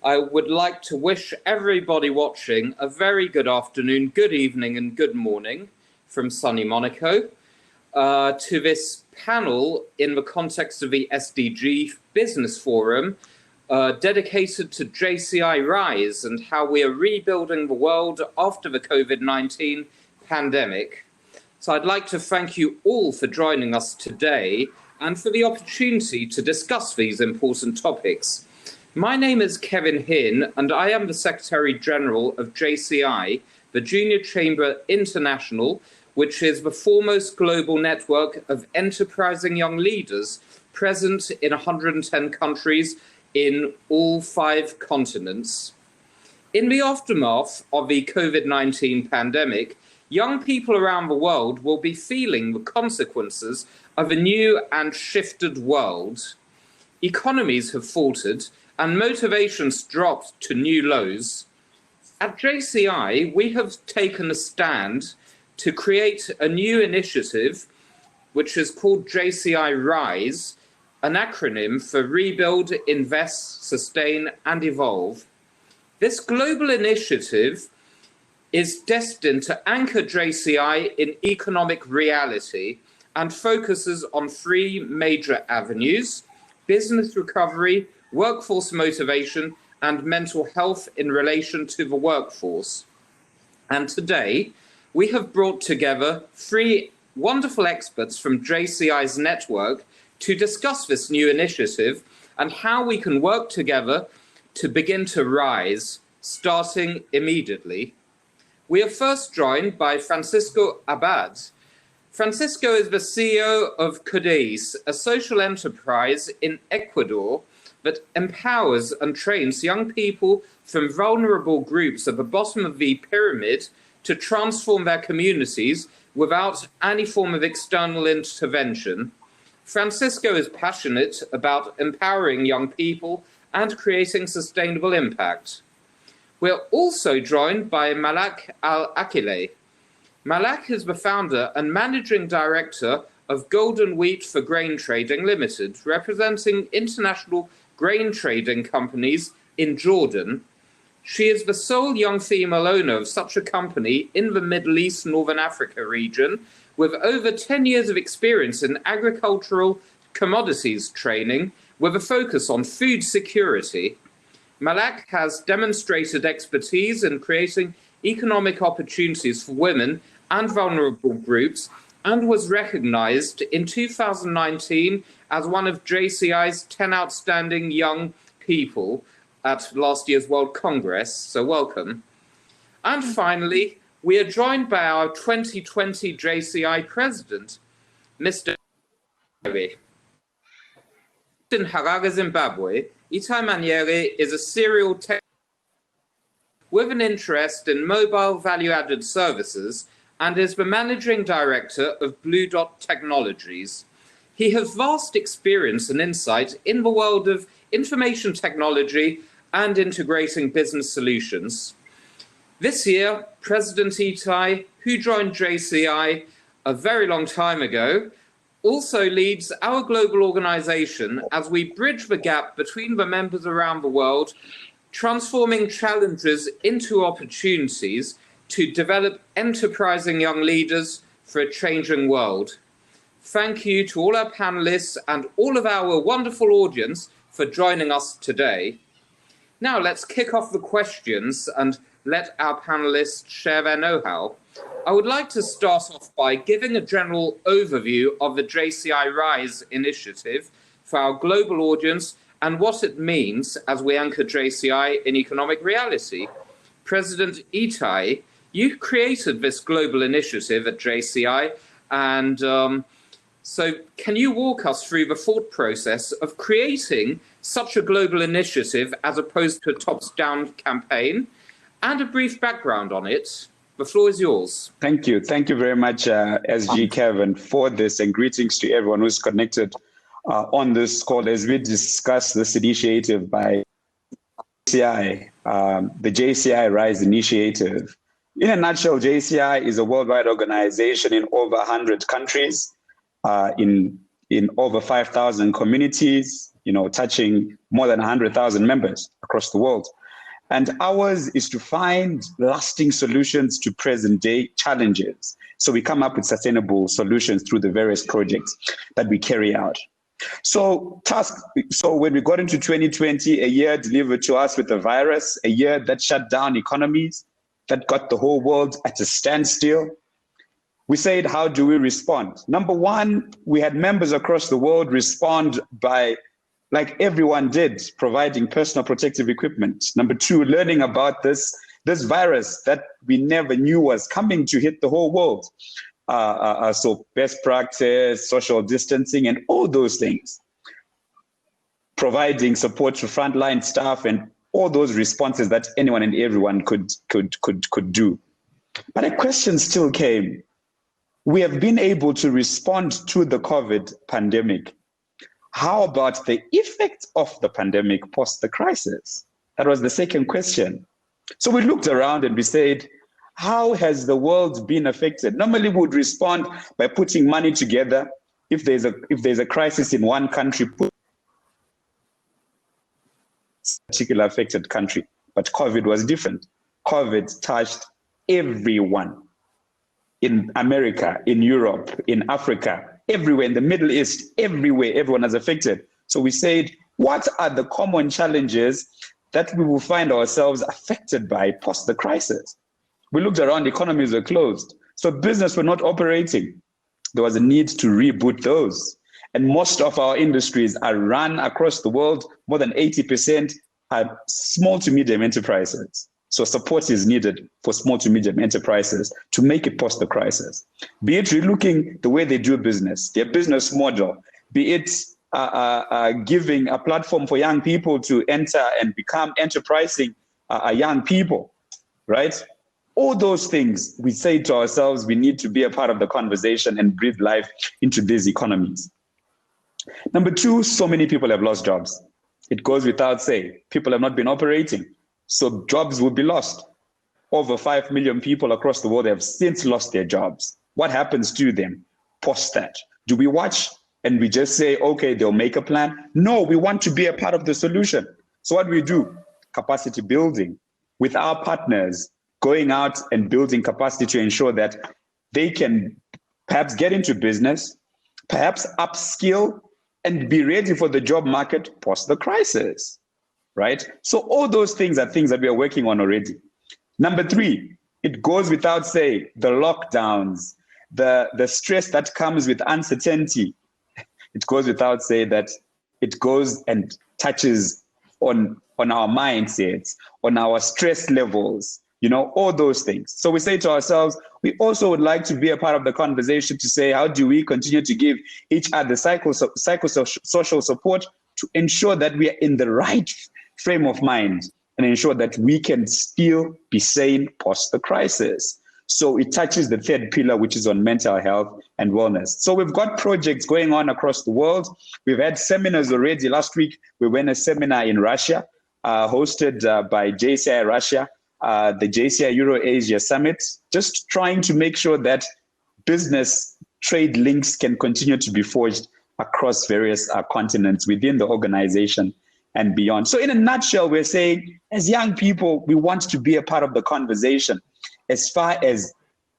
I would like to wish everybody watching a very good afternoon, good evening, and good morning from sunny Monaco to this panel in the context of the SDG Business Forum dedicated to JCI RISE and how we are rebuilding the world after the COVID-19 pandemic. So I'd like to thank you all for joining us today and for the opportunity to discuss these important topics. My name is Kevin Hin, and I am the Secretary General of JCI, the Junior Chamber International, which is the foremost global network of enterprising young leaders present in 110 countries in all 5 continents. In the aftermath of the COVID-19 pandemic, young people around the world will be feeling the consequences of a new and shifted world. Economies have faltered and motivations dropped to new lows. At JCI, we have taken a stand to create a new initiative, which is called JCI RISE, an acronym for Rebuild, Invest, Sustain and Evolve. This global initiative is destined to anchor JCI in economic reality and focuses on 3 major avenues: business recovery, workforce motivation, and mental health in relation to the workforce. And today, we have brought together 3 wonderful experts from JCI's network to discuss this new initiative and how we can work together to begin to rise, starting immediately. We are first joined by Francisco Abad. Francisco is the CEO of CODEIS, a social enterprise in Ecuador that empowers and trains young people from vulnerable groups at the bottom of the pyramid to transform their communities without any form of external intervention. Francisco is passionate about empowering young people and creating sustainable impact. We're also joined by Malak Al-Akile. Malak is the founder and managing director of Golden Wheat for Grain Trading Limited, representing international grain trading companies in Jordan. She is the sole young female owner of such a company in the Middle East, Northern Africa region, with over 10 years of experience in agricultural commodities training, with a focus on food security. Malak has demonstrated expertise in creating economic opportunities for women and vulnerable groups, and was recognized in 2019 as one of JCI's 10 outstanding young people at last year's World Congress, so welcome. And finally, we are joined by our 2020 JCI president, Mr. Maniere. In Harare, Zimbabwe, Itai Maniere is a serial tech with an interest in mobile value-added services and is the managing director of Blue Dot Technologies. He has vast experience and insight in the world of information technology and integrating business solutions. This year, President Itai, who joined JCI a very long time ago, also leads our global organization as we bridge the gap between the members around the world, transforming challenges into opportunities to develop enterprising young leaders for a changing world. Thank you to all our panelists and all of our wonderful audience for joining us today. Now let's kick off the questions and let our panelists share their know-how. I would like to start off by giving a general overview of the JCI RISE initiative for our global audience and what it means as we anchor JCI in economic reality. President Itai, you created this global initiative at JCI, and so can you walk us through the thought process of creating such a global initiative as opposed to a tops-down campaign, and a brief background on it? The floor is yours. Thank you. Thank you very much, SG Kevin, for this, and greetings to everyone who's connected on this call as we discuss this initiative by JCI, the JCI RISE initiative. In a nutshell, JCI is a worldwide organization in over 100 countries in in over 5,000 communities, touching more than 100,000 members across the world. And ours is to find lasting solutions to present day challenges. So we come up with sustainable solutions through the various projects that we carry out. So when we got into 2020, a year delivered to us with a virus, a year that shut down economies, that got the whole world at a standstill, we said, how do we respond? Number one, we had members across the world respond by, like everyone did, providing personal protective equipment. Number two, learning about this virus that we never knew was coming to hit the whole world. So best practice, social distancing, and all those things. Providing support to frontline staff and all those responses that anyone and everyone could do. But a question still came. We have been able to respond to the COVID pandemic. How about the effect of the pandemic post the crisis? That was the second question. So we looked around and we said, how has the world been affected? Normally we would respond by putting money together. If there's a crisis in one country, put a particular affected country. But COVID was different. COVID touched everyone. In America, in Europe, in Africa, everywhere, in the Middle East, everywhere, everyone is affected. So we said, what are the common challenges that we will find ourselves affected by post the crisis? We looked around, economies were closed. So business were not operating. There was a need to reboot those. And most of our industries are run across the world. More than 80% are small to medium enterprises. So support is needed for small to medium enterprises to make it post the crisis. Be it relooking the way they do business, their business model, be it giving a platform for young people to enter and become enterprising young people, right? All those things, we say to ourselves, we need to be a part of the conversation and breathe life into these economies. Number two, so many people have lost jobs. It goes without saying. People have not been operating. So jobs will be lost. Over 5 million people across the world have since lost their jobs. What happens to them post that? Do we watch and we just say, okay, they'll make a plan? No, we want to be a part of the solution. So what we do? Capacity building with our partners, going out and building capacity to ensure that they can perhaps get into business, perhaps upskill and be ready for the job market post the crisis. Right? So all those things are things that we are working on already. Number three, it goes without saying, the lockdowns, the stress that comes with uncertainty. It goes without saying that it goes and touches on our mindsets, on our stress levels, all those things. So we say to ourselves, we also would like to be a part of the conversation to say, how do we continue to give each other psychosocial support to ensure that we are in the right frame of mind and ensure that we can still be sane post the crisis. So it touches the third pillar, which is on mental health and wellness. So we've got projects going on across the world. We've had seminars already. Last week, we went a seminar in Russia, hosted by JCI Russia, the JCI Euro-Asia Summit, just trying to make sure that business trade links can continue to be forged across various continents within the organization and beyond. So in a nutshell, we're saying, as young people, we want to be a part of the conversation as far as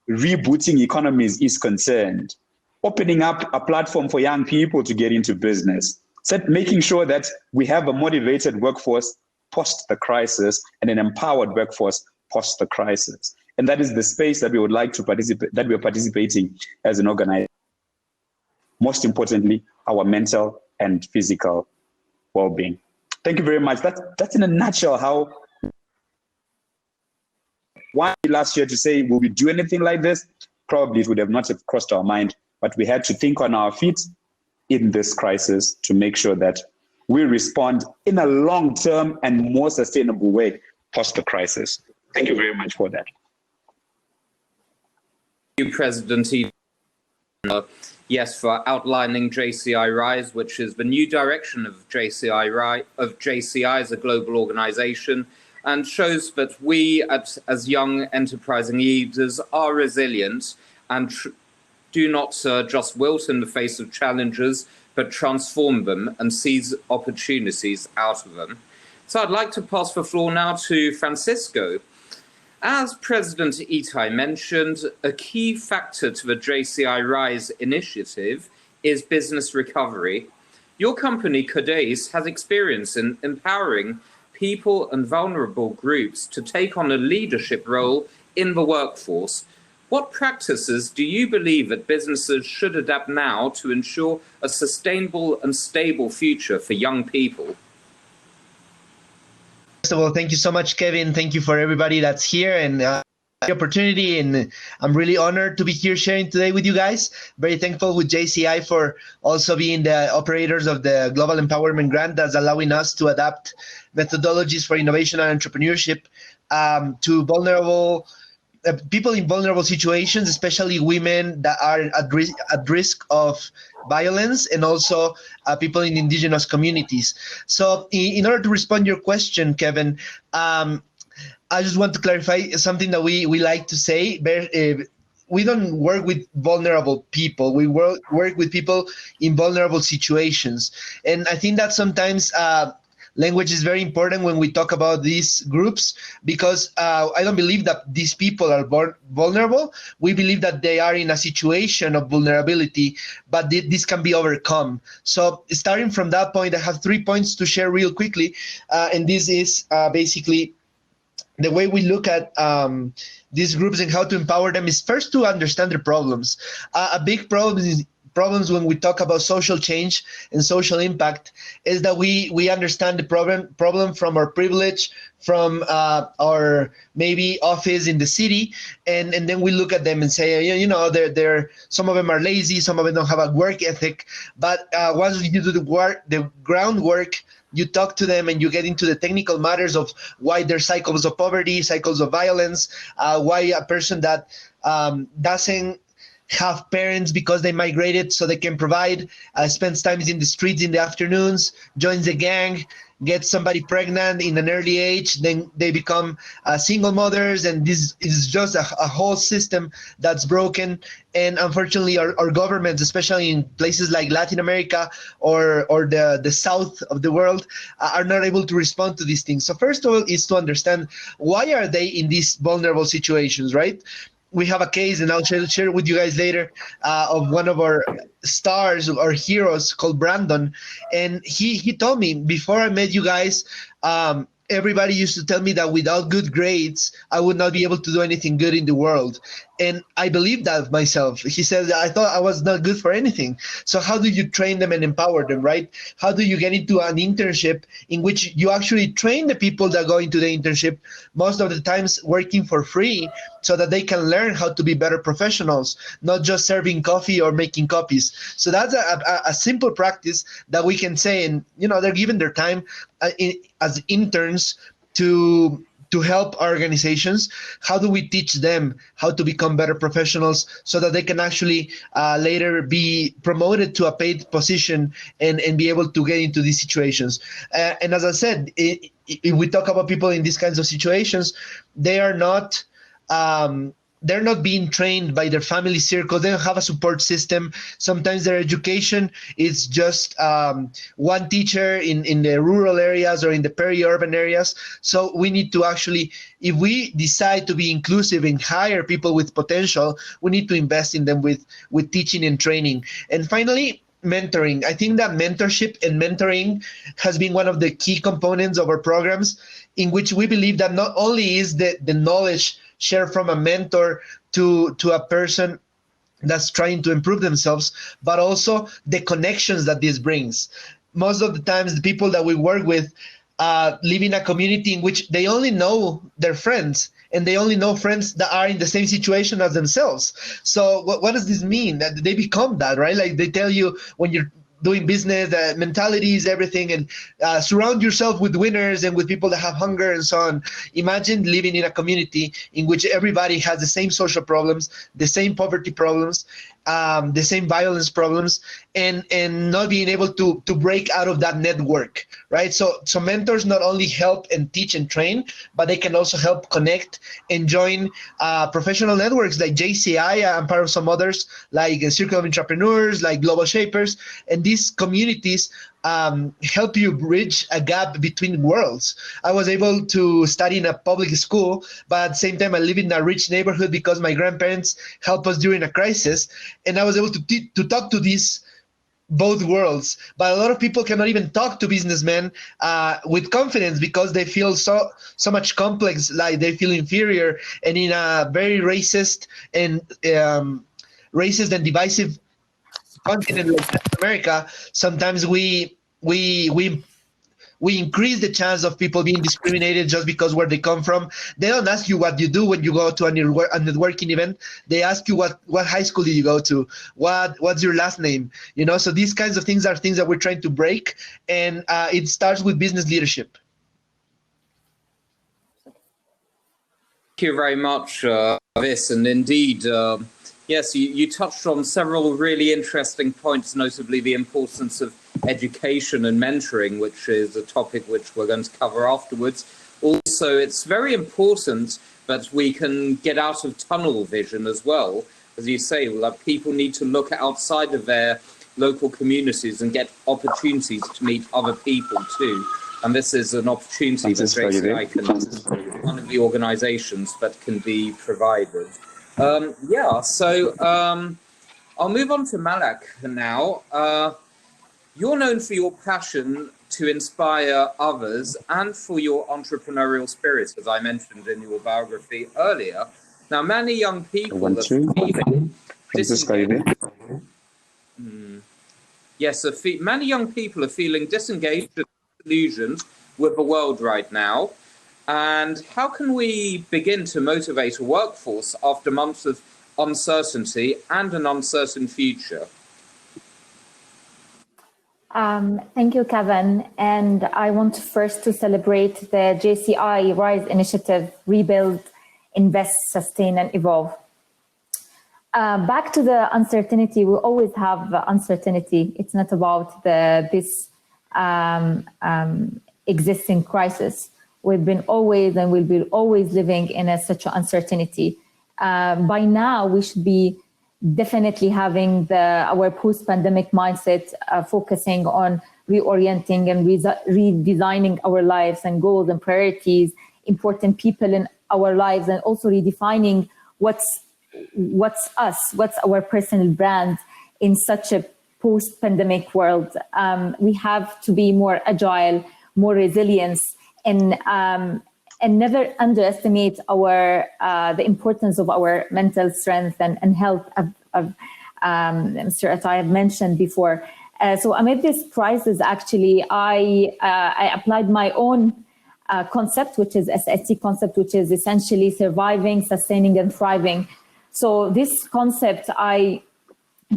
rebooting economies is concerned, opening up a platform for young people to get into business, making sure that we have a motivated workforce post the crisis and an empowered workforce post the crisis. And that is the space that we would like to participate, that we're participating as an organization. Most importantly, our mental and physical well-being. Thank you very much. That's in a nutshell how why last year to say, will we do anything like this? Probably it would have not have crossed our mind, but we had to think on our feet in this crisis to make sure that we respond in a long-term and more sustainable way post the crisis. Thank you very much for that. Thank you, President yes, for outlining JCI RISE, which is the new direction of JCI as a global organization, and shows that we as young enterprising leaders are resilient and do not just wilt in the face of challenges, but transform them and seize opportunities out of them. So I'd like to pass the floor now to Francisco. As President Itai mentioned, a key factor to the JCI RISE initiative is business recovery. Your company, Codase, has experience in empowering people and vulnerable groups to take on a leadership role in the workforce. What practices do you believe that businesses should adapt now to ensure a sustainable and stable future for young people? First of all, thank you so much, Kevin. Thank you for everybody that's here and the opportunity. And I'm really honored to be here sharing today with you guys. Very thankful with JCI for also being the operators of the Global Empowerment Grant that's allowing us to adapt methodologies for innovation and entrepreneurship to vulnerable people in vulnerable situations, especially women that are at risk of violence, and also people in indigenous communities. So in order to respond to your question, Kevin, I just want to clarify something that we like to say. We don't work with vulnerable people. We work with people in vulnerable situations. And I think that sometimes language is very important when we talk about these groups, because I don't believe that these people are vulnerable. We believe that they are in a situation of vulnerability, but this can be overcome. So starting from that point, I have 3 points to share real quickly. And this is basically the way we look at these groups and how to empower them is first to understand their problems. A big problem is when we talk about social change and social impact is that we understand the problem from our privilege, from our maybe office in the city, and then we look at them and say, they're some of them are lazy, some of them don't have a work ethic, but once you do the groundwork, you talk to them and you get into the technical matters of why there's cycles of poverty, cycles of violence, why a person that doesn't have parents because they migrated so they can provide, spends times in the streets in the afternoons, joins a gang, gets somebody pregnant in an early age, then they become single mothers, and this is just a whole system that's broken. And unfortunately, our governments, especially in places like Latin America or the south of the world, are not able to respond to these things. So first of all is to understand why are they in these vulnerable situations, right? We have a case, and I'll share with you guys later, of one of our stars, our heroes, called Brandon. And he told me, before I met you guys, everybody used to tell me that without good grades, I would not be able to do anything good in the world. And I believe that myself. He said, I thought I was not good for anything. So how do you train them and empower them, right? How do you get into an internship in which you actually train the people that go into the internship, most of the times working for free, so that they can learn how to be better professionals, not just serving coffee or making copies. So that's a simple practice that we can say, and they're given their time as interns to help our organizations. How do we teach them how to become better professionals so that they can actually later be promoted to a paid position and be able to get into these situations? And as I said, if we talk about people in these kinds of situations, they are not they're not being trained by their family circle. They don't have a support system. Sometimes their education is just one teacher in the rural areas or in the peri-urban areas. So we need to actually, if we decide to be inclusive and hire people with potential, we need to invest in them with teaching and training. And finally, mentoring. I think that mentorship and mentoring has been one of the key components of our programs, in which we believe that not only is the knowledge shared from a mentor to a person that's trying to improve themselves, but also the connections that this brings. Most of the times, the people that we work with live in a community in which they only know their friends, and they only know friends that are in the same situation as themselves. So what does this mean? That they become that, right? Like they tell you when you're doing business, mentality is everything, and surround yourself with winners and with people that have hunger and so on. Imagine living in a community in which everybody has the same social problems, the same poverty problems, the same violence problems, and not being able to break out of that network, right? So mentors not only help and teach and train, but they can also help connect and join professional networks like JCI. I'm part of some others like Circle of Entrepreneurs, like Global Shapers, and these communities help you bridge a gap between worlds. I was able to study in a public school, but at the same time I live in a rich neighborhood because my grandparents helped us during a crisis, and I was able to talk to these both worlds. But a lot of people cannot even talk to businessmen with confidence because they feel so much complex, like they feel inferior, and in a very racist and divisive continent like Latin America, sometimes we increase the chance of people being discriminated just because where they come from. They don't ask you what you do when you go to a networking event. They ask you what high school did you go to, what's your last name, you know. So these kinds of things are things that we're trying to break, and it starts with business leadership. Thank you very much, Vis, and indeed, yes, you touched on several really interesting points, notably the importance of education and mentoring, which is a topic which we're going to cover afterwards. Also, it's very important that we can get out of tunnel vision as well. As you say, like, people need to look outside of their local communities and get opportunities to meet other people too. And this is an opportunity that JCI can, one of the organizations that can be provided. So I'll move on to Malak now. You're known for your passion to inspire others and for your entrepreneurial spirit, as I mentioned in your biography earlier. Now, many young people are feeling disengaged. Many young people are feeling disengaged and disillusioned with the world right now. And how can we begin to motivate a workforce after months of uncertainty and an uncertain future? Thank you, Kevin. And I want first to celebrate the JCI RISE initiative, Rebuild, Invest, Sustain, and Evolve. Back to the uncertainty, we always have uncertainty. It's not about this existing crisis. We've been always and will be always living in such an uncertainty. By now, we should be definitely having our post-pandemic mindset, focusing on reorienting and redesigning our lives and goals and priorities, important people in our lives, and also redefining what's us, what's our personal brand in such a post-pandemic world. We have to be more agile, more resilient, and never underestimate the importance of our mental strength and health, Mr. Atai mentioned before. So amid this crisis, actually, I applied my own concept, which is SST concept, which is essentially surviving, sustaining, and thriving. So this concept I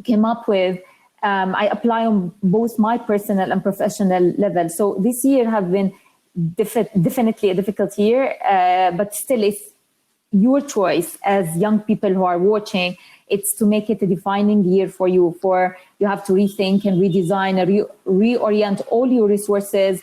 came up with, I apply on both my personal and professional level. So this year have been definitely a difficult year, but still it's your choice as young people who are watching. It's to make it a defining year for you. You have to rethink and redesign and reorient all your resources,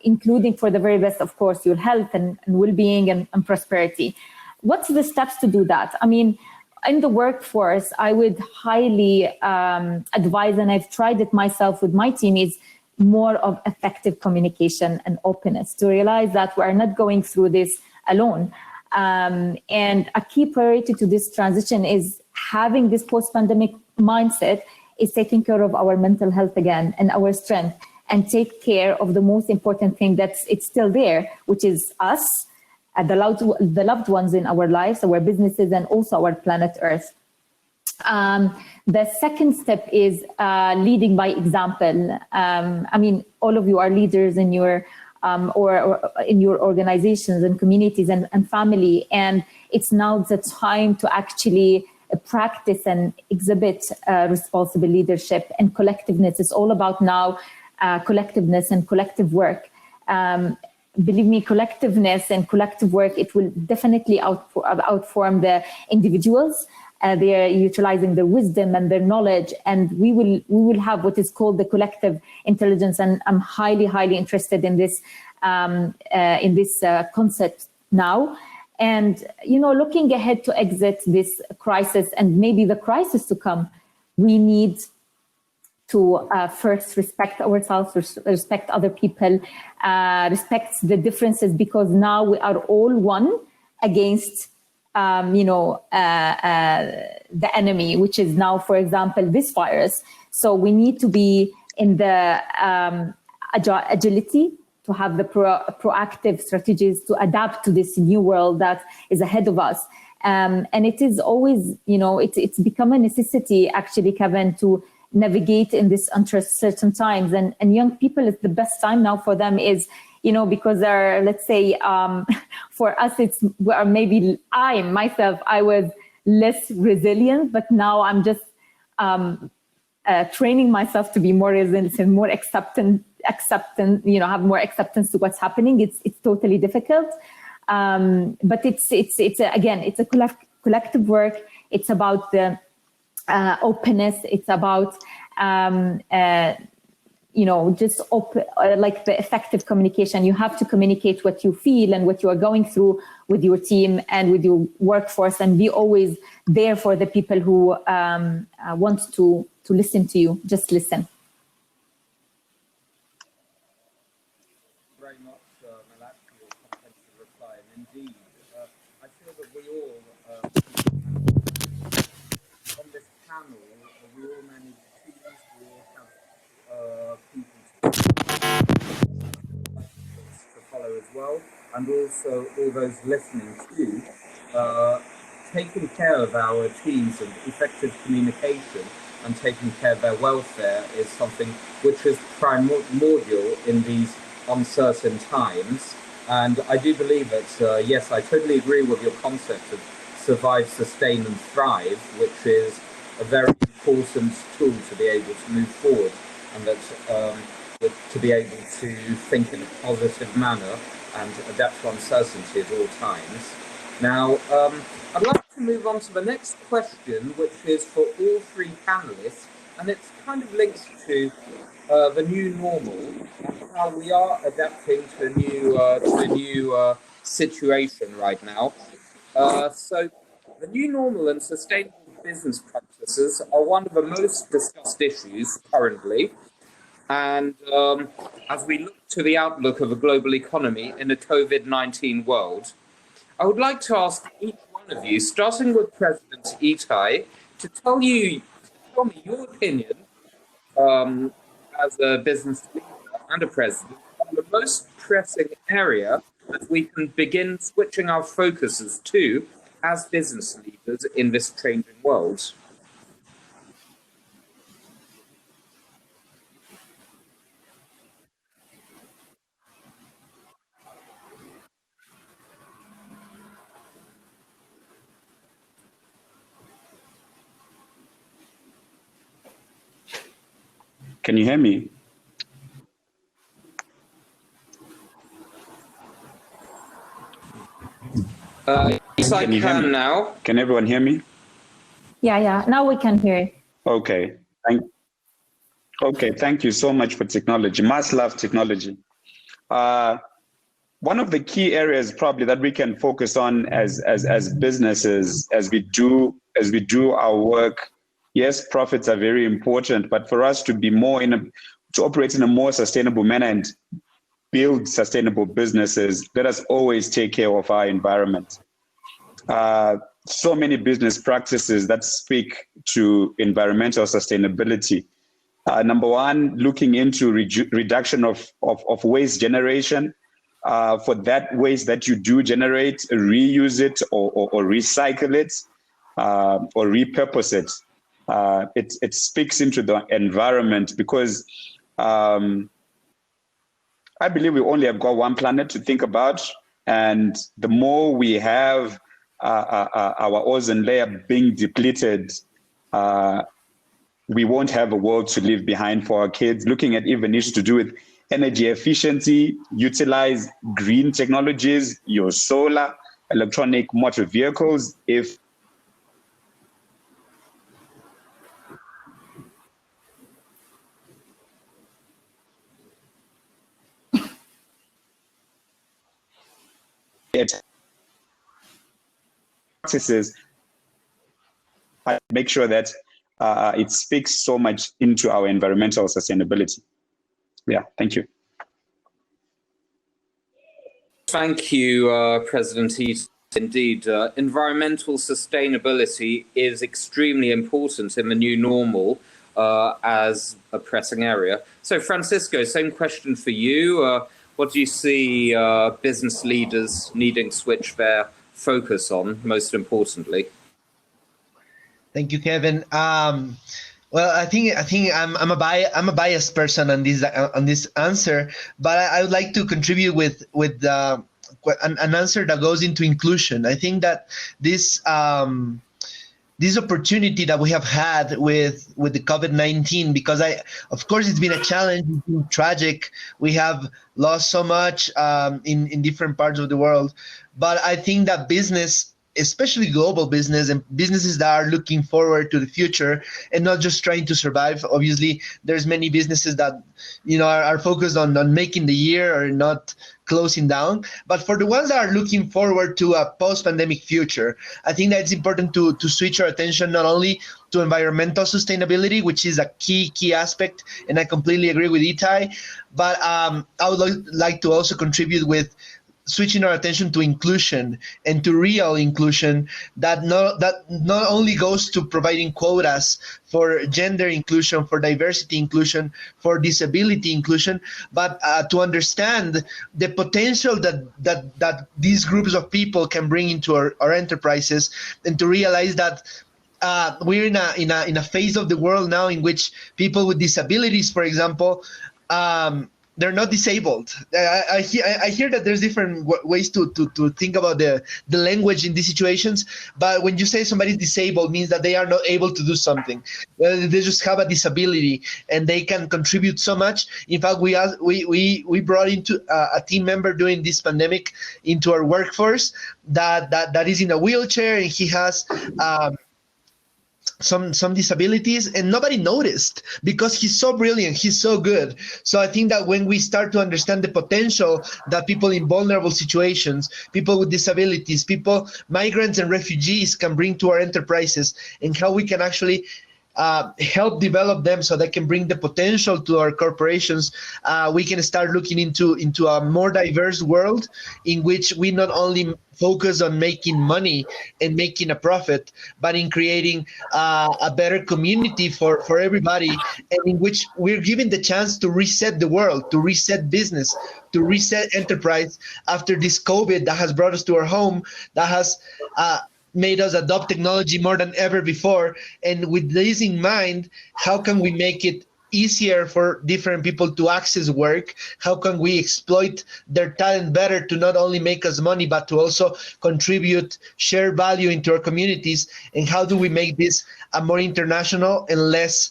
including for the very best, of course, your health and well-being and prosperity. What's the steps to do that? I mean, in the workforce, I would highly advise, and I've tried it myself with my team, is more of effective communication and openness, to realize that we're not going through this alone. And a key priority to this transition is having this post-pandemic mindset, is taking care of our mental health again and our strength, and take care of the most important thing it's still there, which is us, the loved ones in our lives, our businesses, and also our planet Earth. The second step is leading by example. I mean, all of you are leaders in your or in your organizations and communities and family, and it's now the time to actually practice and exhibit responsible leadership and collectiveness. It's all about now collectiveness and collective work. Believe me, collectiveness and collective work, it will definitely outform the individuals. They are utilizing their wisdom and their knowledge, and we will have what is called the collective intelligence. And I'm highly interested in this concept now. And looking ahead to exit this crisis and maybe the crisis to come, we need to first respect ourselves, respect other people, respect the differences, because now we are all one against the enemy, which is now, for example, this virus. So we need to be in the agility, to have the proactive strategies to adapt to this new world that is ahead of us. And it is always, it's become a necessity, actually, Kevin, to navigate in this uncertain times. And young people, it's the best time now for them is, because they're, let's say, for us, maybe I was less resilient, but now I'm just training myself to be more resilient and more acceptant, have more acceptance to what's happening. It's totally difficult. But it's a collective work. It's about the openness. It's about just like the effective communication. You have to communicate what you feel and what you are going through with your team and with your workforce, and be always there for the people who want to listen to you. Just listen. Very much, Malak, for your comprehensive reply. And indeed, I feel that we all, on this panel, we all manage teams, we all have people to follow as well, and also all those listening too. Taking care of our teams and effective communication and taking care of their welfare is something which is primordial in these uncertain times. And I do believe that, yes, I totally agree with your concept of survive, sustain and thrive, which is a very important tool to be able to move forward, and that to be able to think in a positive manner and adapt to uncertainty at all times. Now, I'd like to move on to the next question, which is for all three panelists, and it's kind of linked to the new normal and how we are adapting to a new situation right now. So the new normal and sustainable business practices are one of the most discussed issues currently. And as we look to the outlook of a global economy in a COVID-19 world, I would like to ask each one of you, starting with President Itai, to tell me your opinion as a business leader and a president on the most pressing area that we can begin switching our focuses to as business leaders in this changing world. Can you hear me? Yes, I can now. Can everyone hear me? Yeah. Now we can hear. Okay. Thank you so much for technology. Must love technology. One of the key areas probably that we can focus on as businesses, as we do our work. Yes, profits are very important, but for us to be to operate in a more sustainable manner and build sustainable businesses, let us always take care of our environment. So many business practices that speak to environmental sustainability. Number one, looking into reduction of waste generation. For that waste that you do generate, reuse it or recycle it or repurpose it. It speaks into the environment because I believe we only have got one planet to think about, and the more we have our ozone layer being depleted, we won't have a world to leave behind for our kids. Looking at even issues to do with energy efficiency, utilize green technologies, your solar, electronic motor vehicles. If practices, make sure that it speaks so much into our environmental sustainability. Yeah, thank you. Thank you, President Eaton. Indeed, environmental sustainability is extremely important in the new normal as a pressing area. So, Francisco, same question for you. What do you see business leaders needing to switch their focus on, most importantly? Thank you, Kevin. Well, I think I'm a biased person on this answer, but I would like to contribute with an answer that goes into inclusion. I think that this opportunity that we have had with the COVID-19, because of course it's been a challenge, it's been tragic. We have lost so much in different parts of the world, but I think that business, especially global business and businesses that are looking forward to the future and not just trying to survive. Obviously, there's many businesses that are focused on making the year or not closing down. But for the ones that are looking forward to a post-pandemic future, I think that it's important to switch our attention not only to environmental sustainability, which is a key aspect, and I completely agree with Itai, but I would like to also contribute with switching our attention to inclusion and to real inclusion that not only goes to providing quotas for gender inclusion, for diversity inclusion, for disability inclusion, but to understand the potential that these groups of people can bring into our enterprises, and to realize that we're in a phase of the world now in which people with disabilities, for example, they're not disabled. I hear that there's different ways to think about the language in these situations, but when you say somebody's disabled, means that they are not able to do something. They just have a disability and they can contribute so much. In fact, we brought into a team member during this pandemic into our workforce that is in a wheelchair, and he has some disabilities, and nobody noticed because he's so brilliant, he's so good. So I think that when we start to understand the potential that people in vulnerable situations, people with disabilities, migrants and refugees can bring to our enterprises, and how we can actually help develop them so they can bring the potential to our corporations, we can start looking into a more diverse world in which we not only focus on making money and making a profit, but in creating a better community for everybody, and in which we're given the chance to reset the world, to reset business, to reset enterprise after this COVID that has brought us to our home, that has made us adopt technology more than ever before. And with this in mind, how can we make it easier for different people to access work? How can we exploit their talent better to not only make us money, but to also contribute, share value into our communities? And how do we make this a more international and less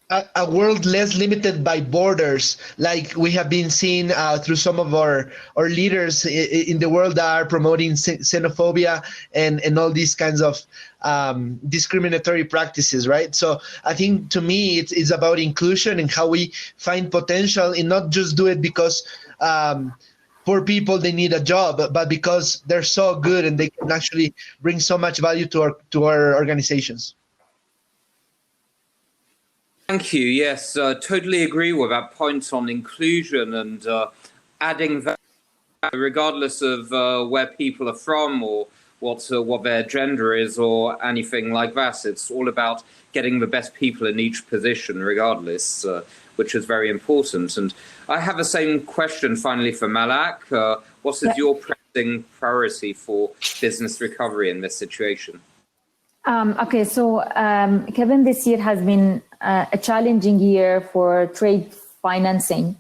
a world less limited by borders, like we have been seeing through some of our leaders in the world that are promoting xenophobia and all these kinds of discriminatory practices, right? So I think, to me, it's about inclusion and how we find potential and not just do it because poor people, they need a job, but because they're so good and they can actually bring so much value to our organizations. Thank you. Yes, totally agree with that point on inclusion and adding value, regardless of where people are from or what their gender is or anything like that. It's all about getting the best people in each position, regardless, which is very important. And I have the same question finally for Malak. What is your pressing priority for business recovery in this situation? Okay, so Kevin, this year has been a challenging year for trade financing,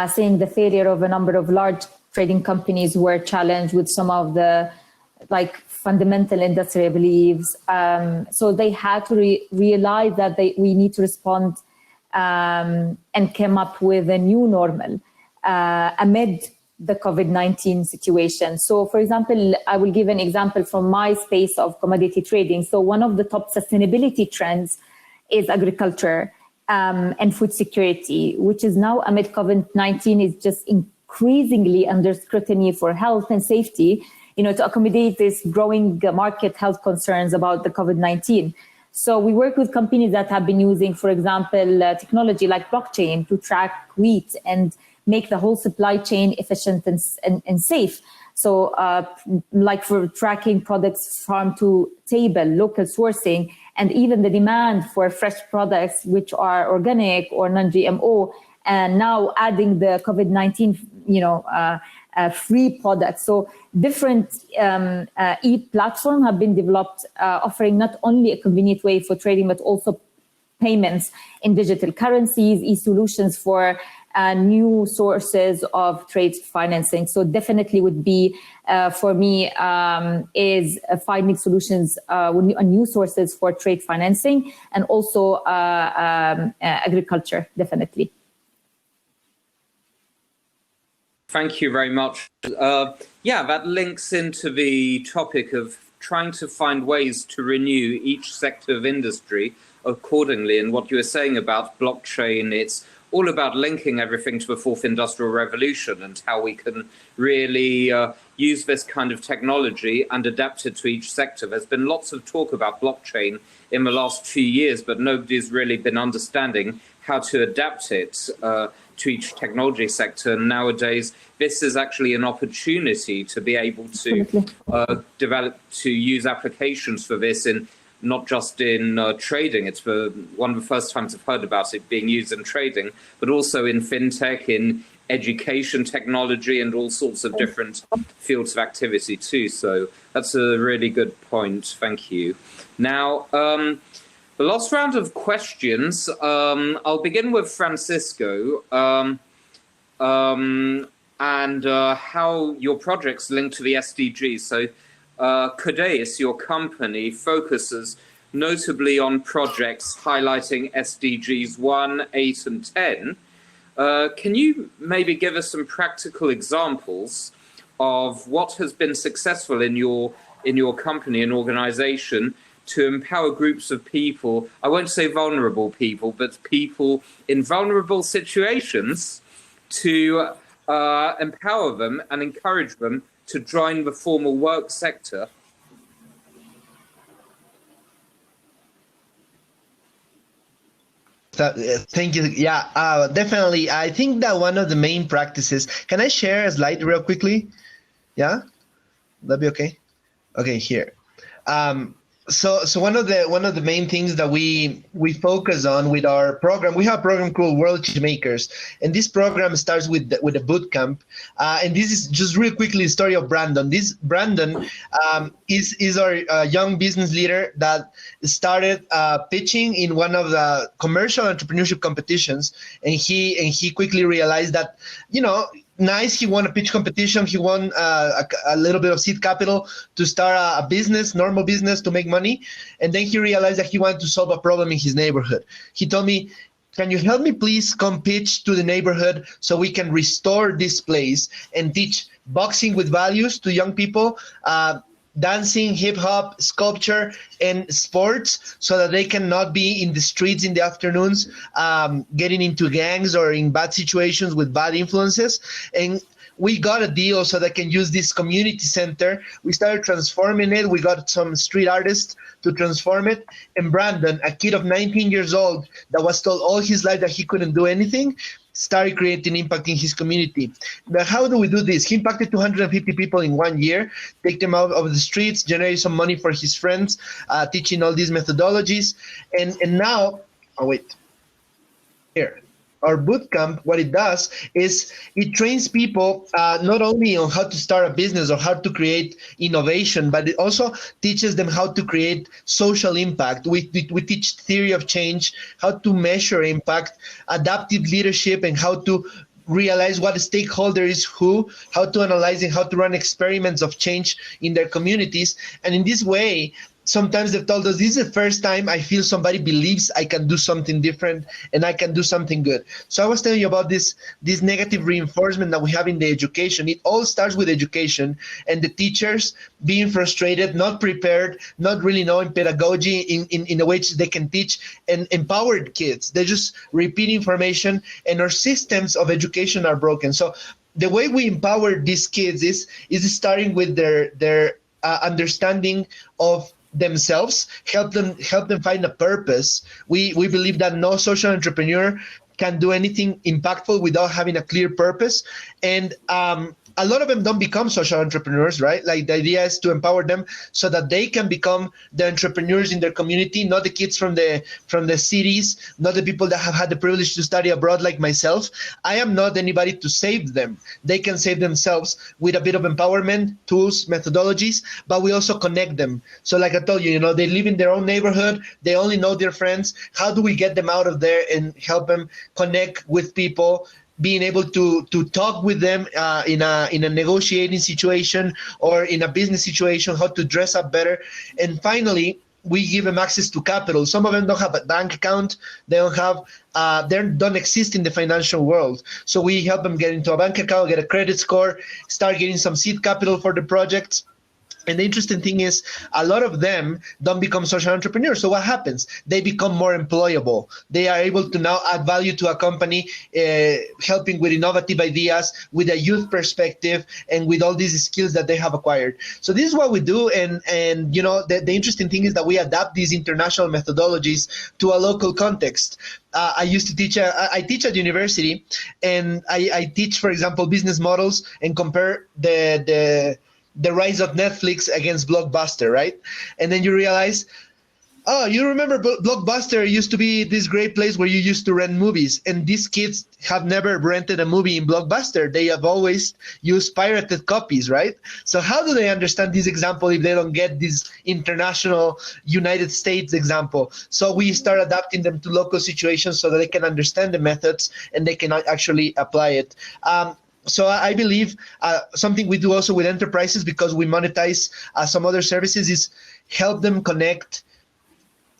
seeing the failure of a number of large trading companies who were challenged with some of the fundamental industrial beliefs. So they had to realize that we need to respond and came up with a new normal amid the COVID-19 situation. So, for example, I will give an example from my space of commodity trading. So one of the top sustainability trends is agriculture and food security, which is now amid COVID-19 is just increasingly under scrutiny for health and safety, to accommodate this growing market health concerns about the COVID-19. So we work with companies that have been using, for example, technology like blockchain to track wheat and make the whole supply chain efficient and safe. So like for tracking products farm to table, local sourcing, and even the demand for fresh products, which are organic or non-GMO, and now adding the COVID-19, free products. So different e-platforms have been developed, offering not only a convenient way for trading, but also payments in digital currencies, e-solutions for new sources of trade financing. So definitely would be, for me, is finding solutions, new sources for trade financing, and also agriculture, definitely. Thank you very much. That links into the topic of trying to find ways to renew each sector of industry accordingly. And what you were saying about blockchain, it's all about linking everything to the fourth industrial revolution and how we can really use this kind of technology and adapt it to each sector. There's been lots of talk about blockchain in the last few years, but nobody's really been understanding how to adapt it to each technology sector. And nowadays, this is actually an opportunity to be able to use applications for this in not just in trading. It's one of the first times I've heard about it being used in trading, but also in fintech, in education technology, and all sorts of different fields of activity too. So that's a really good point. Thank you. Now, the last round of questions, I'll begin with Francisco and how your projects link to the SDGs. So Codeis, your company, focuses notably on projects highlighting SDGs 1, 8, and 10. Can you maybe give us some practical examples of what has been successful in your company and organization to empower groups of people? I won't say vulnerable people, but people in vulnerable situations, to empower them and encourage them to join the formal work sector? Thank you. Yeah, definitely. I think that one of the main practices, can I share a slide real quickly? Yeah, that'd be okay. Okay, here. So one of the main things that we focus on with our program, we have a program called World Changemakers, and this program starts with a boot camp. And this is just real quickly the story of Brandon. This Brandon is our young business leader that started pitching in one of the commercial entrepreneurship competitions, and he quickly realized that, nice, he won a pitch competition, he won a little bit of seed capital to start a business, normal business, to make money, and then he realized that he wanted to solve a problem in his neighborhood. He told me, can you help me please come pitch to the neighborhood so we can restore this place and teach boxing with values to young people, dancing, hip hop, sculpture, and sports, so that they cannot be in the streets in the afternoons, getting into gangs or in bad situations with bad influences. And we got a deal so they can use this community center. We started transforming it. We got some street artists to transform it. And Brandon, a kid of 19 years old that was told all his life that he couldn't do anything, started creating impact in his community. Now, how do we do this? He impacted 250 people in 1 year, take them out of the streets, generate some money for his friends, teaching all these methodologies. And now, here. Our bootcamp, what it does is it trains people not only on how to start a business or how to create innovation, but it also teaches them how to create social impact. We teach theory of change, how to measure impact, adaptive leadership, and how to realize what a stakeholder is who, how to analyze and how to run experiments of change in their communities. And in this way, sometimes they've told us, this is the first time I feel somebody believes I can do something different and I can do something good. So I was telling you about this negative reinforcement that we have in the education. It all starts with education and the teachers being frustrated, not prepared, not really knowing pedagogy in a way they can teach and empowered kids. They just repeat information, and our systems of education are broken. So the way we empower these kids is starting with their understanding of themselves, help them find a purpose. We believe that no social entrepreneur can do anything impactful without having a clear purpose. And a lot of them don't become social entrepreneurs, right? Like the idea is to empower them so that they can become the entrepreneurs in their community, not the kids from the cities, not the people that have had the privilege to study abroad like myself. I am not anybody to save them. They can save themselves with a bit of empowerment, tools, methodologies, but we also connect them. So like I told you, they live in their own neighborhood. They only know their friends. How do we get them out of there and help them connect with people, being able to talk with them in a negotiating situation or in a business situation, how to dress up better. And finally, we give them access to capital. Some of them don't have a bank account. They don't exist in the financial world. So we help them get into a bank account, get a credit score, start getting some seed capital for the projects. And the interesting thing is a lot of them don't become social entrepreneurs. So what happens? They become more employable. They are able to now add value to a company, helping with innovative ideas, with a youth perspective, and with all these skills that they have acquired. So this is what we do. And the interesting thing is that we adapt these international methodologies to a local context. I used to teach, I teach at university, and I teach, for example, business models and compare the rise of Netflix against Blockbuster, right? And then you realize, oh, you remember Blockbuster used to be this great place where you used to rent movies, and these kids have never rented a movie in Blockbuster. They have always used pirated copies, right? So how do they understand this example if they don't get this international United States example? So we start adapting them to local situations so that they can understand the methods and they can actually apply it. So I believe something we do also with enterprises, because we monetize some other services, is help them connect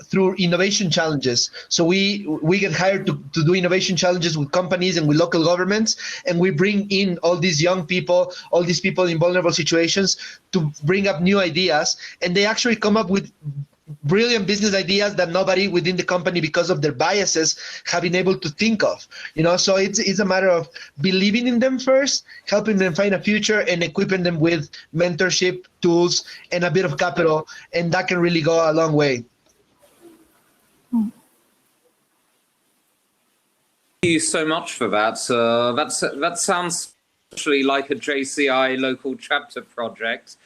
through innovation challenges. So we get hired to do innovation challenges with companies and with local governments, and we bring in all these young people, all these people in vulnerable situations to bring up new ideas, and they actually come up with brilliant business ideas that nobody within the company, because of their biases, have been able to think of. So it's a matter of believing in them first, helping them find a future, and equipping them with mentorship, tools, and a bit of capital, and that can really go a long way. Thank you so much for that. That sounds actually like a JCI local chapter project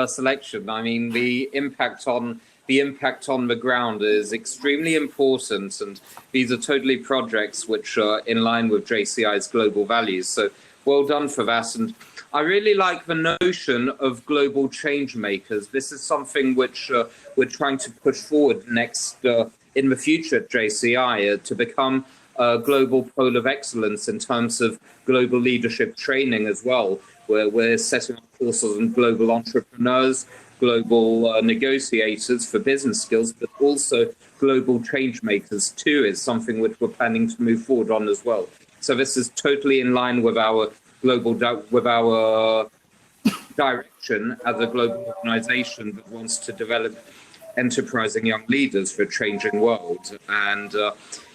selection. I mean, the impact on the ground is extremely important, and these are totally projects which are in line with JCI's global values. So well done for that. And I really like the notion of global change makers. This is something which we're trying to push forward next in the future at JCI to become a global pole of excellence in terms of global leadership training as well, where we're setting up courses on global entrepreneurs, global negotiators for business skills, but also global change makers too is something which we're planning to move forward on as well. So this is totally in line with our direction as a global organization that wants to develop enterprising young leaders for a changing world. And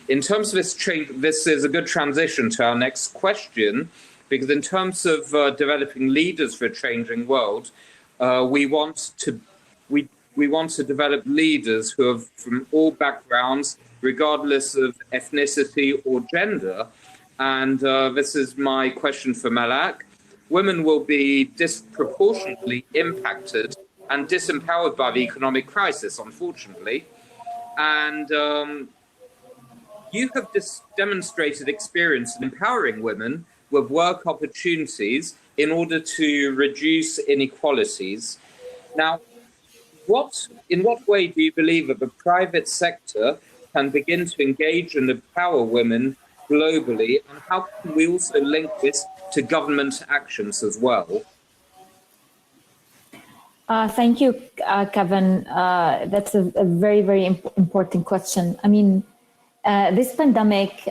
in terms of this change, this is a good transition to our next question, because in terms of developing leaders for a changing world, we want to develop leaders who are from all backgrounds, regardless of ethnicity or gender. And this is my question for Malak. Women will be disproportionately impacted and disempowered by the economic crisis, unfortunately. And you have demonstrated experience in empowering women with work opportunities in order to reduce inequalities. Now, in what way do you believe that the private sector can begin to engage and empower women globally, and how can we also link this to government actions as well? Thank you, Kevin. That's a very, very important question. I mean, this pandemic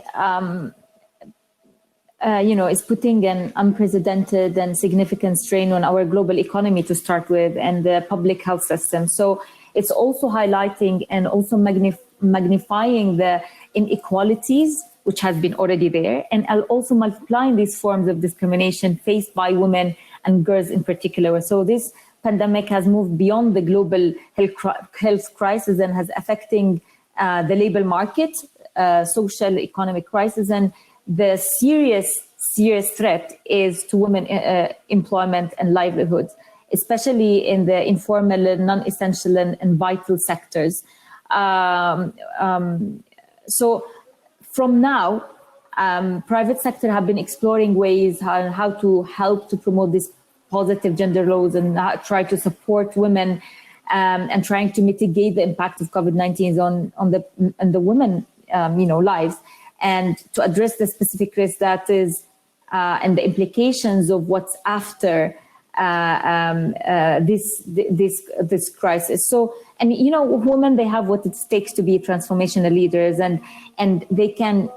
is putting an unprecedented and significant strain on our global economy to start with, and the public health system. So it's also highlighting and also magnifying the inequalities which has been already there, and also multiplying these forms of discrimination faced by women and girls in particular. So this pandemic has moved beyond the global health crisis and has affecting the labor market, social economic crisis, and the serious threat is to women employment and livelihoods, especially in the informal, non-essential, and vital sectors. So from now, private sector have been exploring ways how to help to promote these positive gender roles and try to support women and trying to mitigate the impact of COVID-19 on the women lives, and to address the specific risk that is and the implications of what's after this crisis. So, and women, they have what it takes to be transformational leaders, and they can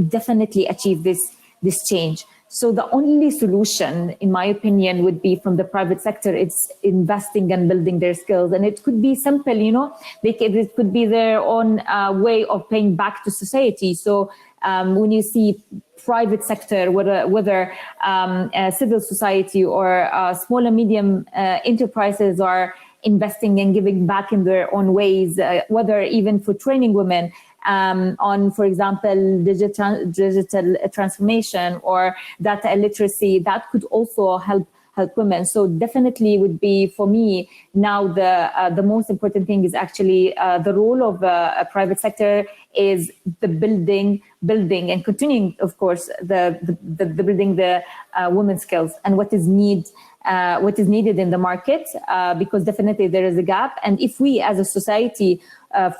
definitely achieve this change. So the only solution, in my opinion, would be from the private sector. It's investing and building their skills, and it could be simple. It could be their own way of paying back to society. So when you see private sector, whether civil society or small and medium enterprises are investing and giving back in their own ways, whether even for training women on, for example, digital transformation or data literacy, that could also help women. So definitely would be, for me, now the most important thing is actually the role of a private sector is the building and continuing, of course, the building the women's skills and what is needed in the market, because definitely there is a gap. And if we as a society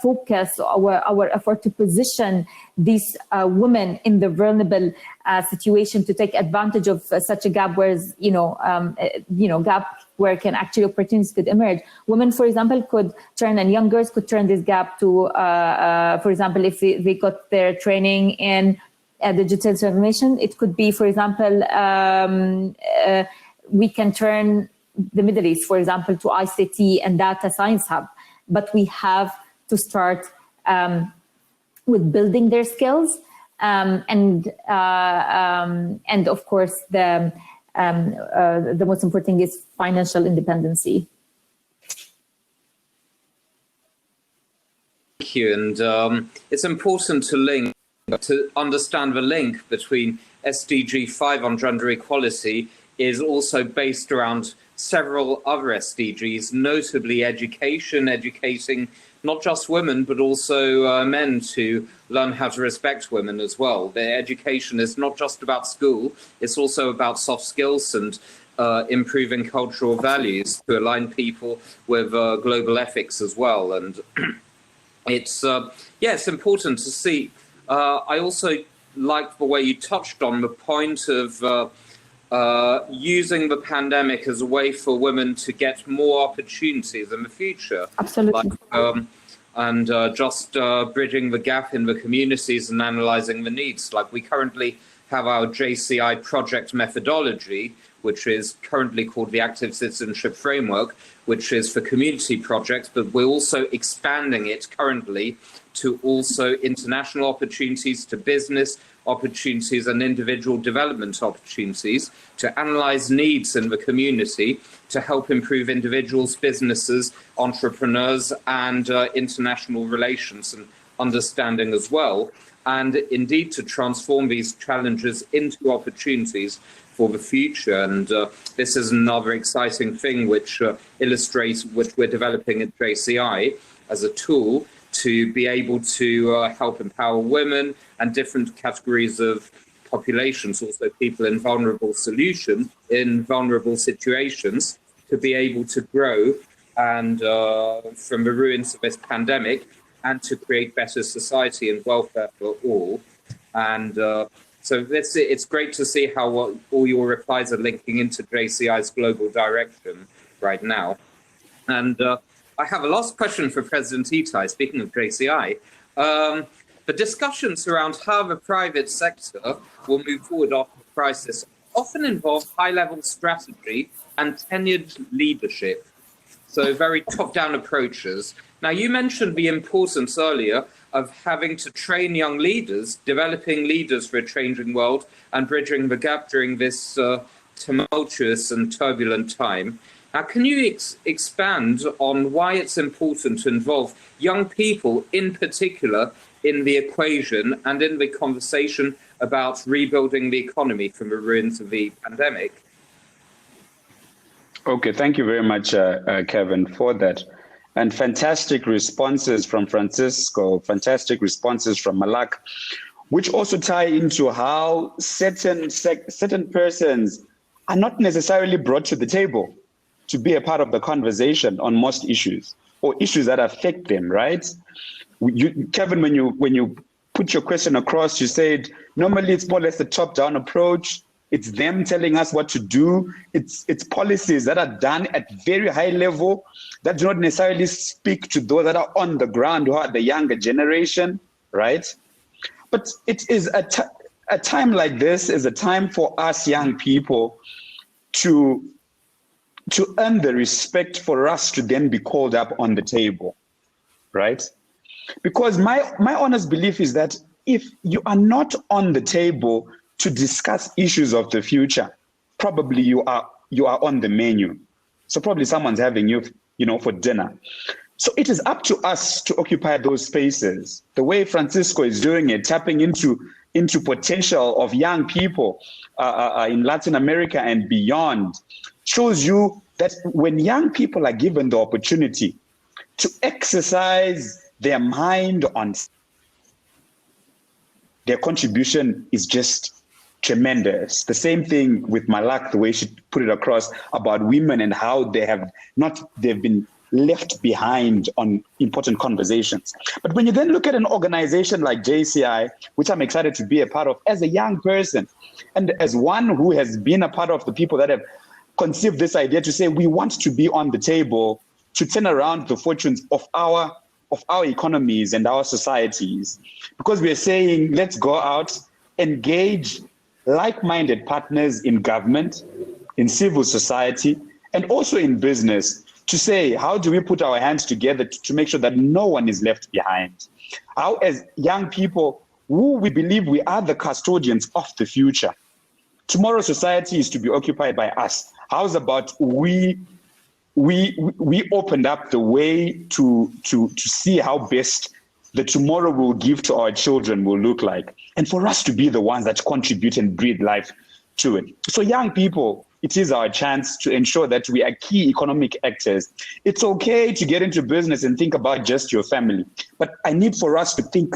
focus our effort to position these women in the vulnerable situation to take advantage of such a gap, whereas gap where can actually opportunities could emerge. Women, for example, could turn, and young girls could turn this gap to, for example, if they got their training in digital transformation, it could be, for example, we can turn the Middle East, for example, to ICT and data science hub, but we have to start with building their skills, and of course the most important thing is financial independency. Thank you, and it's important to understand the link between SDG 5 on gender equality is also based around several other SDGs, notably educating not just women, but also men to learn how to respect women as well. Their education is not just about school, it's also about soft skills and improving cultural values to align people with global ethics as well. And it's important to see. I also like the way you touched on the point of using the pandemic as a way for women to get more opportunities in the future. Absolutely. Just bridging the gap in the communities and analysing the needs. Like we currently have our JCI project methodology, which is currently called the Active Citizenship Framework, which is for community projects, but we're also expanding it currently to also international opportunities, to business opportunities and individual development opportunities, to analyse needs in the community, to help improve individuals, businesses, entrepreneurs and international relations and understanding as well, and indeed to transform these challenges into opportunities for the future. And this is another exciting thing which illustrates what we're developing at JCI as a tool to be able to help empower women and different categories of populations, also people in vulnerable situations, to be able to grow and from the ruins of this pandemic and to create better society and welfare for all. And so it's great to see how all your replies are linking into JCI's global direction right now. And I have a last question for President Itai, speaking of JCI. The discussions around how the private sector will move forward after the crisis often involve high-level strategy and tenured leadership, so very top-down approaches. Now, you mentioned the importance earlier of having to train young leaders, developing leaders for a changing world, and bridging the gap during this tumultuous and turbulent time. Now, can you expand on why it's important to involve young people in particular in the equation and in the conversation about rebuilding the economy from the ruins of the pandemic? Okay, thank you very much, Kevin, for that. And fantastic responses from Francisco, fantastic responses from Malak, which also tie into how certain persons are not necessarily brought to the table to be a part of the conversation on most issues or issues that affect them, right? Kevin, when you put your question across, you said normally it's more or less the top-down approach. It's them telling us what to do. It's policies that are done at very high level that do not necessarily speak to those that are on the ground, who are the younger generation, right? But it is a time like this is a time for us young people to earn the respect for us to then be called up on the table, right? Because my honest belief is that if you are not on the table to discuss issues of the future, probably you are on the menu. So probably someone's having you for dinner. So it is up to us to occupy those spaces. The way Francisco is doing it, tapping into potential of young people in Latin America and beyond, shows you that when young people are given the opportunity to exercise their mind on, their contribution is just tremendous. The same thing with Malak, the way she put it across about women and how they've been left behind on important conversations. But when you then look at an organization like JCI, which I'm excited to be a part of as a young person, and as one who has been a part of the people that have conceived this idea to say we want to be on the table to turn around the fortunes of our economies and our societies, because we are saying let's go out, engage like-minded partners in government, in civil society, and also in business, to say, how do we put our hands together to make sure that no one is left behind? How, as young people, who we believe we are the custodians of the future. Tomorrow's society is to be occupied by us. How's about we opened up the way to see how best the tomorrow we'll give to our children will look like, and for us to be the ones that contribute and breathe life to it. So young people, it is our chance to ensure that we are key economic actors. It's okay to get into business and think about just your family, but I need for us to think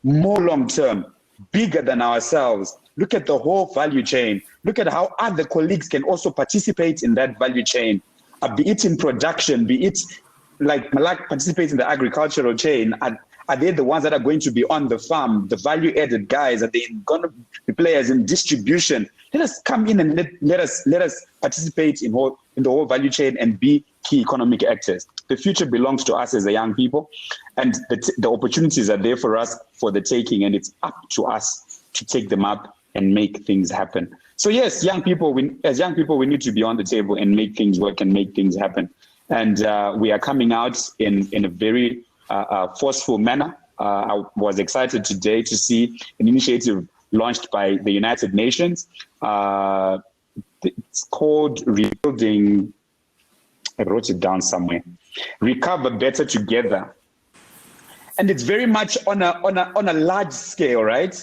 more long-term, bigger than ourselves. Look at the whole value chain. Look at how other colleagues can also participate in that value chain, be it in production, be it like Malak participates in the agricultural chain. Are they the ones that are going to be on the farm, the value-added guys? Are they going to be players in distribution? Let us come in and let us participate in the whole value chain and be key economic actors. The future belongs to us as a young people, and the opportunities are there for us for the taking, and it's up to us to take them up and make things happen. So yes, as young people, we need to be on the table and make things work and make things happen. And we are coming out in a very forceful manner. I was excited today to see an initiative launched by the United Nations. It's called Rebuilding, I wrote it down somewhere, Recover Better Together. And it's very much on a large scale, right?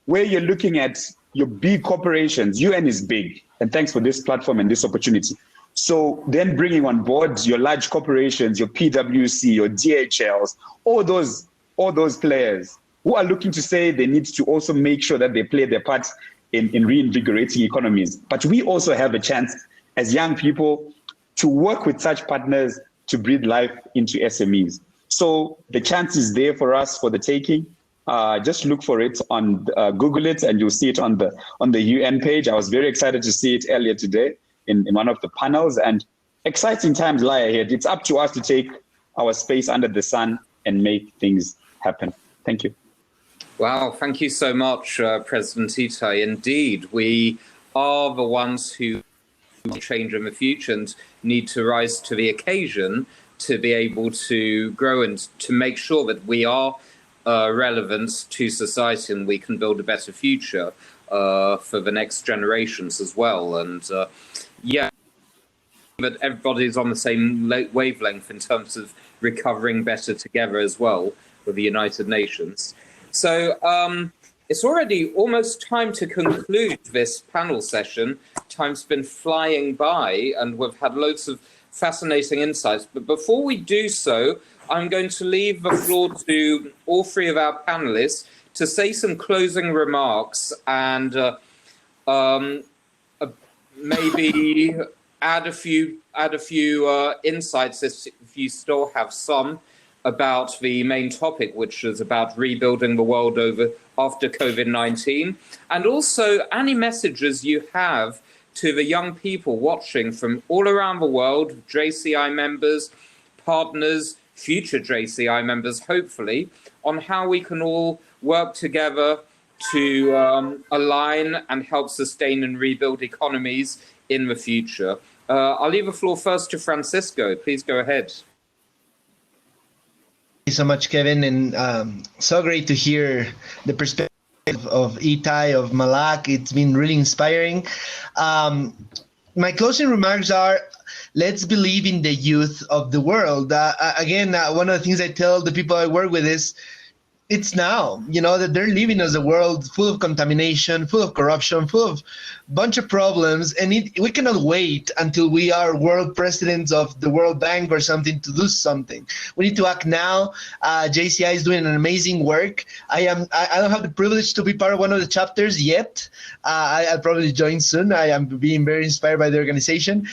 Where you're looking at your big corporations. UN is big, and thanks for this platform and this opportunity. So then bringing on board your large corporations, your PwC, your DHLs, all those players who are looking to say they need to also make sure that they play their part in reinvigorating economies. But we also have a chance as young people to work with such partners to breathe life into SMEs. So the chance is there for us for the taking. Just look for it on Google it, and you'll see it on the UN page. I was very excited to see it earlier today in one of the panels, and exciting times lie ahead. It's up to us to take our space under the sun and make things happen. Thank you. Wow, thank you so much, President Itai. Indeed, we are the ones who change in the future and need to rise to the occasion to be able to grow and to make sure that we are relevance to society, and we can build a better future for the next generations as well. And but everybody's on the same wavelength in terms of recovering better together as well with the United Nations. So it's already almost time to conclude this panel session. Time's been flying by, and we've had loads of fascinating insights. But before we do so, I'm going to leave the floor to all three of our panelists to say some closing remarks and maybe add a few insights if you still have some about the main topic, which is about rebuilding the world after COVID-19, and also any messages you have to the young people watching from all around the world, JCI members, partners, future JCI members, hopefully, on how we can all work together to align and help sustain and rebuild economies in the future. I'll leave the floor first to Francisco. Please go ahead. Thank you so much, Kevin, and so great to hear the perspective of Itai, of Malak. It's been really inspiring. My closing remarks are, let's believe in the youth of the world. Again, one of the things I tell the people I work with is, it's now, that they're living as a world full of contamination, full of corruption, full of a bunch of problems. And we cannot wait until we are world presidents of the World Bank or something to do something. We need to act now. JCI is doing an amazing work. I don't have the privilege to be part of one of the chapters yet. I'll probably join soon. I am being very inspired by the organization.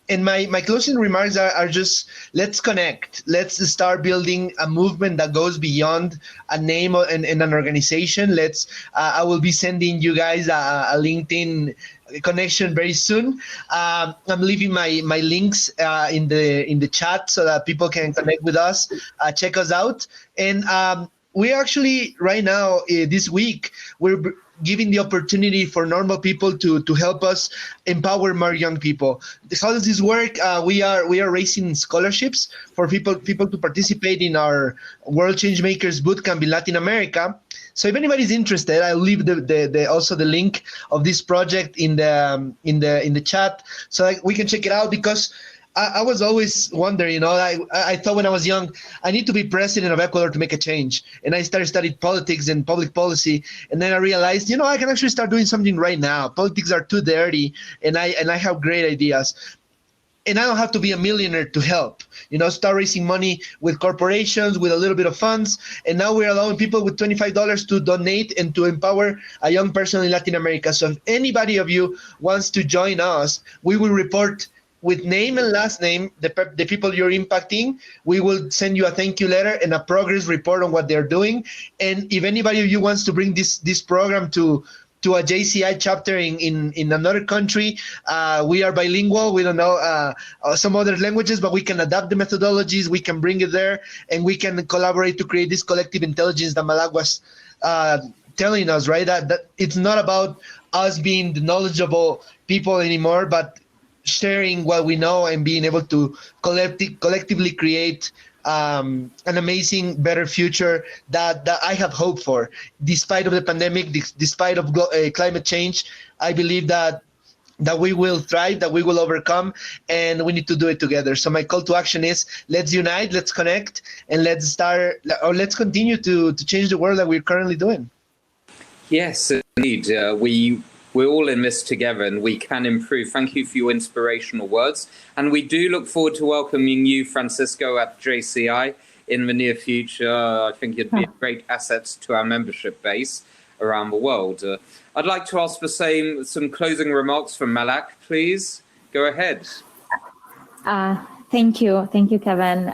And my closing remarks are just, let's connect. Let's start building a movement that goes beyond a name and an organization. I will be sending you guys a LinkedIn connection very soon. I'm leaving my links in the chat so that people can connect with us, check us out. And we actually, right now, this week, we're giving the opportunity for normal people to help us empower more young people. How does this work? We are raising scholarships for people to participate in our World Changemakers Bootcamp in Latin America. So if anybody's interested, I'll leave also the link of this project in the chat so that we can check it out, because I was always wondering, I thought when I was young, I need to be president of Ecuador to make a change. And I started studying politics and public policy. And then I realized, I can actually start doing something right now. Politics are too dirty, and I have great ideas. And I don't have to be a millionaire to help, start raising money with corporations, with a little bit of funds. And now we're allowing people with $25 to donate and to empower a young person in Latin America. So if anybody of you wants to join us, we will report with name and last name, the people you're impacting. We will send you a thank you letter and a progress report on what they're doing. And if anybody of you wants to bring this program to a JCI chapter in another country, we are bilingual. We don't know some other languages, but we can adapt the methodologies. We can bring it there, and we can collaborate to create this collective intelligence that Malak was telling us, right? That it's not about us being the knowledgeable people anymore, but sharing what we know and being able to collectively create an amazing, better future that I have hope for. Despite of the pandemic, despite of climate change, I believe that we will thrive, that we will overcome, and we need to do it together. So my call to action is, let's unite, let's connect, and let's continue to change the world that we're currently doing. Yes, indeed. We're all in this together, and we can improve. Thank you for your inspirational words. And we do look forward to welcoming you, Francisco, at JCI in the near future. I think you'd be a great asset to our membership base around the world. I'd like to ask for some closing remarks from Malak, please. Go ahead. Thank you. Thank you, Kevin.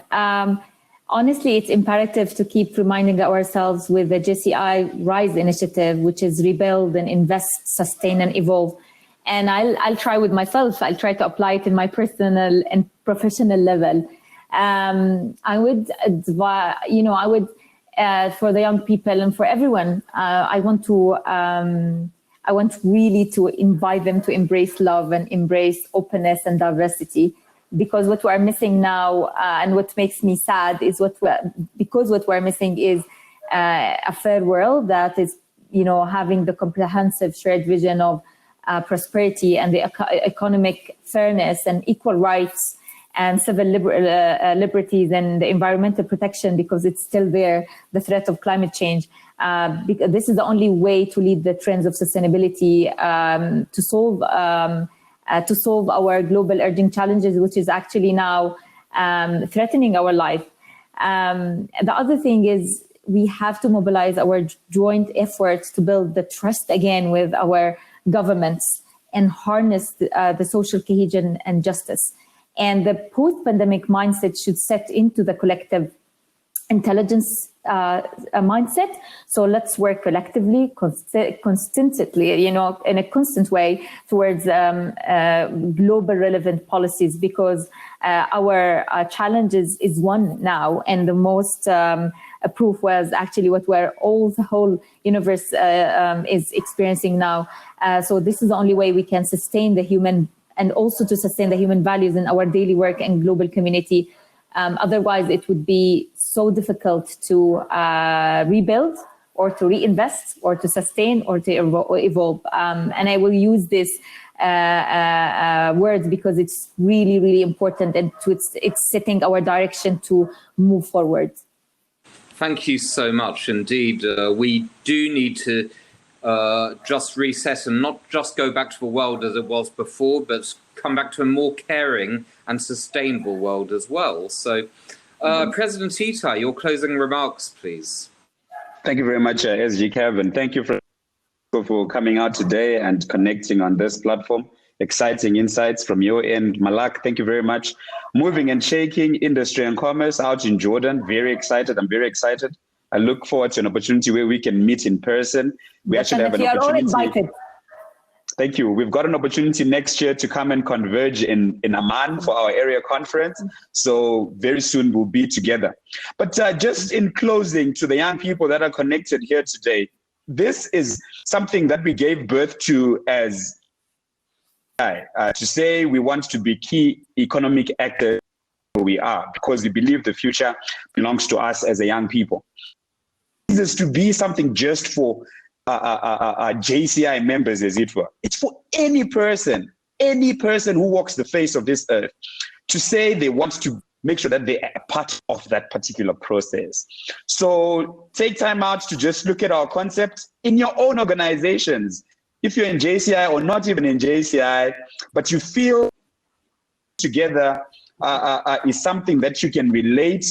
Honestly, it's imperative to keep reminding ourselves with the JCI RISE initiative, which is rebuild and invest, sustain and evolve. And I'll try with myself. I'll try to apply it in my personal and professional level. I would for the young people and for everyone, I want really to invite them to embrace love and embrace openness and diversity. because what we're missing now, and what makes me sad is because what we're missing is a fair world that is, having the comprehensive shared vision of prosperity and the economic fairness and equal rights and civil liberties and the environmental protection, because it's still there, the threat of climate change. Because this is the only way to lead the trends of sustainability to solve our global urgent challenges, which is actually now threatening our life. The other thing is we have to mobilize our joint efforts to build the trust again with our governments and harness the social cohesion and justice. And the post-pandemic mindset should set into the collective intelligence mindset. So let's work collectively, constantly, in a constant way towards global relevant policies, because our challenges is one now, and the most proof was actually what the whole universe is experiencing now. So this is the only way we can sustain the human, and also to sustain the human values in our daily work and global community. Otherwise, it would be so difficult to rebuild or to reinvest or to sustain or to evolve. And I will use this words because it's really, really important, and it's setting our direction to move forward. Thank you so much indeed. We do need to just reset and not just go back to the world as it was before, but come back to a more caring and sustainable world as well. So, President Itai, your closing remarks, please. Thank you very much, SG Kevin. Thank you for coming out today and connecting on this platform. Exciting insights from your end. Malak, thank you very much. Moving and shaking industry and commerce out in Jordan. Very excited. I'm very excited. I look forward to an opportunity where we can meet in person. We actually have an opportunity. You're all invited. Thank you. We've got an opportunity next year to come and converge in Amman for our area conference. So very soon we'll be together. But just in closing, to the young people that are connected here today, this is something that we gave birth to as to say we want to be key economic actors where we are, because we believe the future belongs to us as a young people. This is to be something just for JCI members, as it were. It's for any person who walks the face of this earth to say they want to make sure that they are part of that particular process. So take time out to just look at our concept in your own organizations. If you're in JCI or not even in JCI, but you feel together is something that you can relate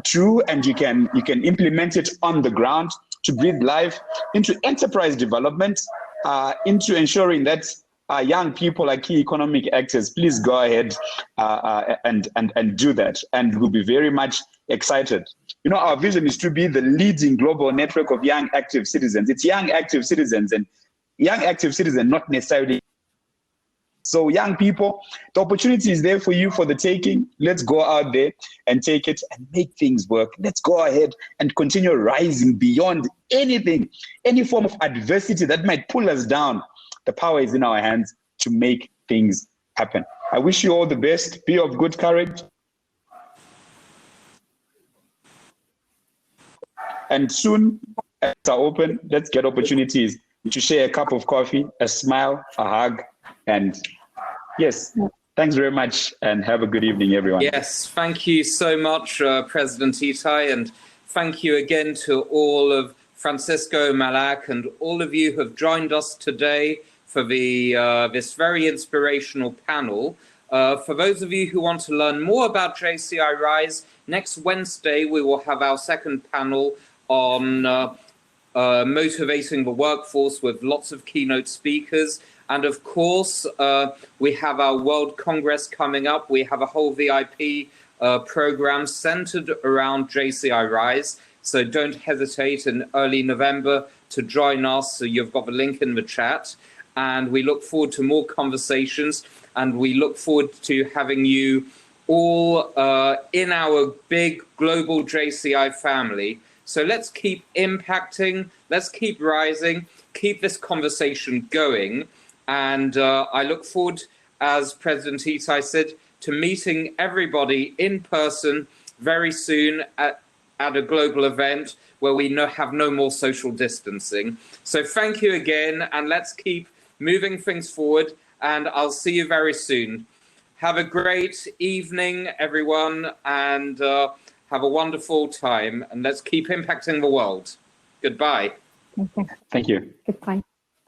to, and you can implement it on the ground to breathe life into enterprise development, into ensuring that young people are key economic actors. Please go ahead and do that, and we'll be very much excited. You know, our vision is to be the leading global network of young active citizens. It's young active citizens, and young active citizens, not necessarily. So young people, the opportunity is there for you for the taking. Let's go out there and take it and make things work. Let's go ahead and continue rising beyond anything, any form of adversity that might pull us down. The power is in our hands to make things happen. I wish you all the best. Be of good courage. And soon, as are open, let's get opportunities to share a cup of coffee, a smile, a hug, and yes, thanks very much, and have a good evening, everyone. Yes, thank you so much, President Itai, and thank you again to all of Francisco, Malak, and all of you who have joined us today for the this very inspirational panel. For those of you who want to learn more about JCI RISE, next Wednesday we will have our second panel on motivating the workforce with lots of keynote speakers. And of course, we have our World Congress coming up. We have a whole VIP program centered around JCI RISE. So don't hesitate in early November to join us. So you've got the link in the chat. And we look forward to more conversations. And we look forward to having you all in our big global JCI family. So let's keep impacting. Let's keep rising. Keep this conversation going. And I look forward, as President Itai said, to meeting everybody in person very soon at a global event where we have no more social distancing. So thank you again, and let's keep moving things forward, and I'll see you very soon. Have a great evening, everyone, and have a wonderful time, and let's keep impacting the world. Goodbye. Okay. Thank you. Goodbye.